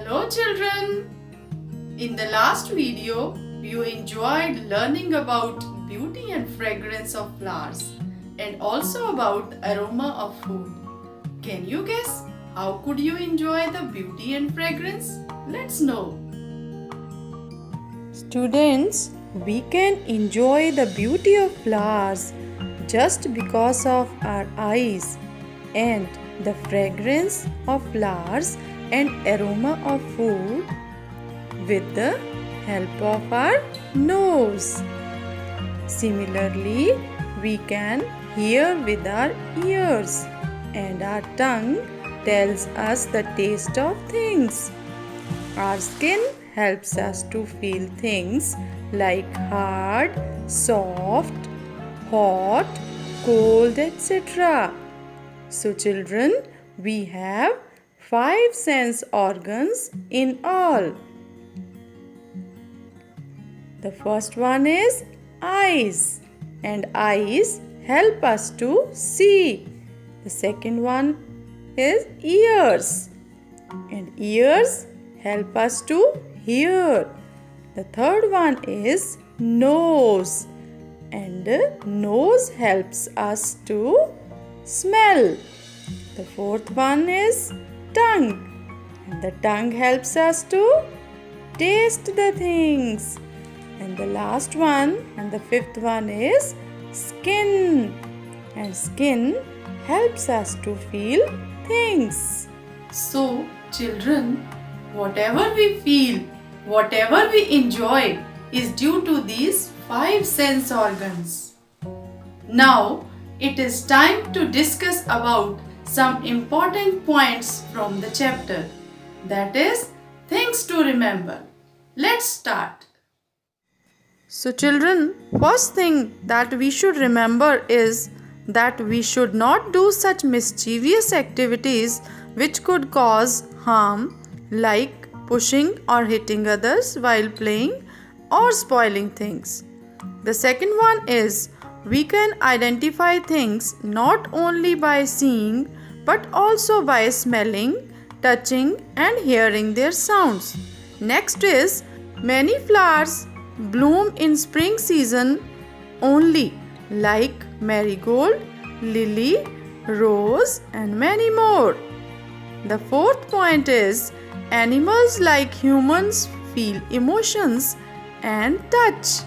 Hello children! In the last video, you enjoyed learning about beauty and fragrance of flowers and also about aroma of food. Can you guess how could you enjoy the beauty and fragrance? Let's know. Students, we can enjoy the beauty of flowers just because of our eyes, and the fragrance of flowers and aroma of food with the help of our nose. Similarly, we can hear with our ears, and our tongue tells us the taste of things. Our skin helps us to feel things like hard, soft, hot, cold, etc. So children, we have 5 sense organs in all. The first one is eyes, and eyes help us to see. The second one is ears, and ears help us to hear. The third one is nose, and nose helps us to smell. The fourth one is tongue, and the tongue helps us to taste the things. And the last one and the fifth one is skin, and skin helps us to feel things. So children, whatever we feel, whatever we enjoy is due to these 5 sense organs. Now it is time to discuss about some important points from the chapter, that is things to remember. Let's start. So children, first thing that we should remember is that we should not do such mischievous activities which could cause harm, like pushing or hitting others while playing or spoiling things. The second one is we can identify things not only by seeing but also by smelling, touching and hearing their sounds. Next is many flowers bloom in spring season only, like marigold, lily, rose and many more. The fourth point is animals like humans feel emotions and touch.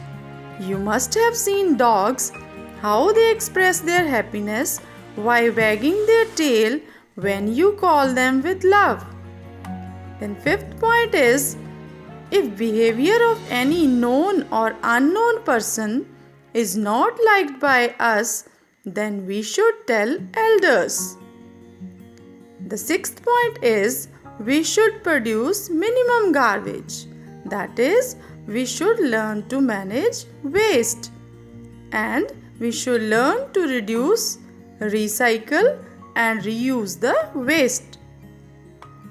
You must have seen dogs, how they express their happiness by wagging their tail when you call them with love. Then fifth point is, if behavior of any known or unknown person is not liked by us, then we should tell elders. The sixth point is, we should produce minimum garbage. That is, we should learn to manage waste, and we should learn to reduce, recycle and reuse the waste.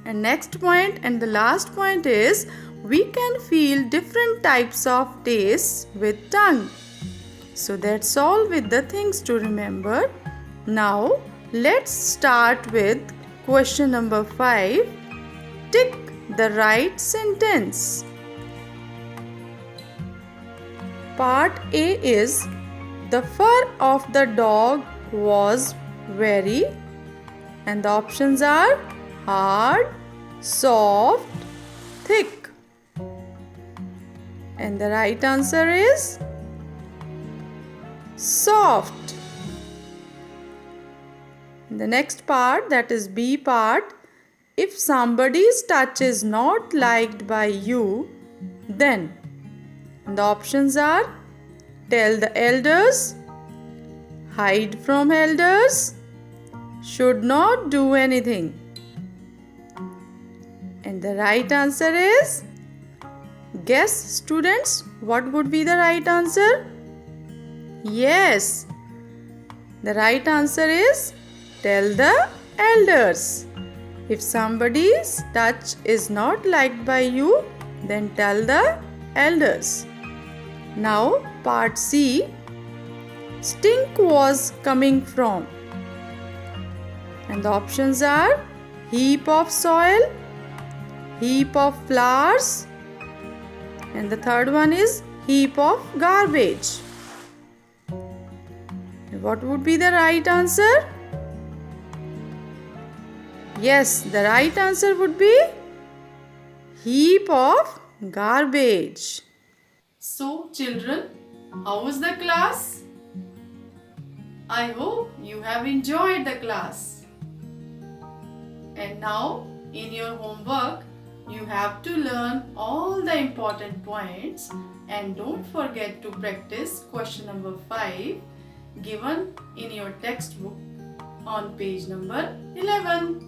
And next point and the last point is, we can feel different types of tastes with tongue. So that's all with the things to remember. Now let's start with question number 5. Tick the right sentence. Part A is, the fur of the dog was very, and the options are hard, soft, thick. And the right answer is soft. The next part, that is B part, if somebody's touch is not liked by you, then, and the options are tell the elders, hide from elders, should not do anything. And the right answer is, guess students, what would be the right answer? Yes, the right answer is tell the elders. If somebody's touch is not liked by you, then tell the elders. Now part C, stink was coming from, and the options are heap of soil, heap of flowers. And the third one is heap of garbage. What would be the right answer? Yes, the right answer would be heap of garbage. So children, how was the class? I hope you have enjoyed the class. And now in your homework, you have to learn all the important points and don't forget to practice question number 5 given in your textbook on page number 11.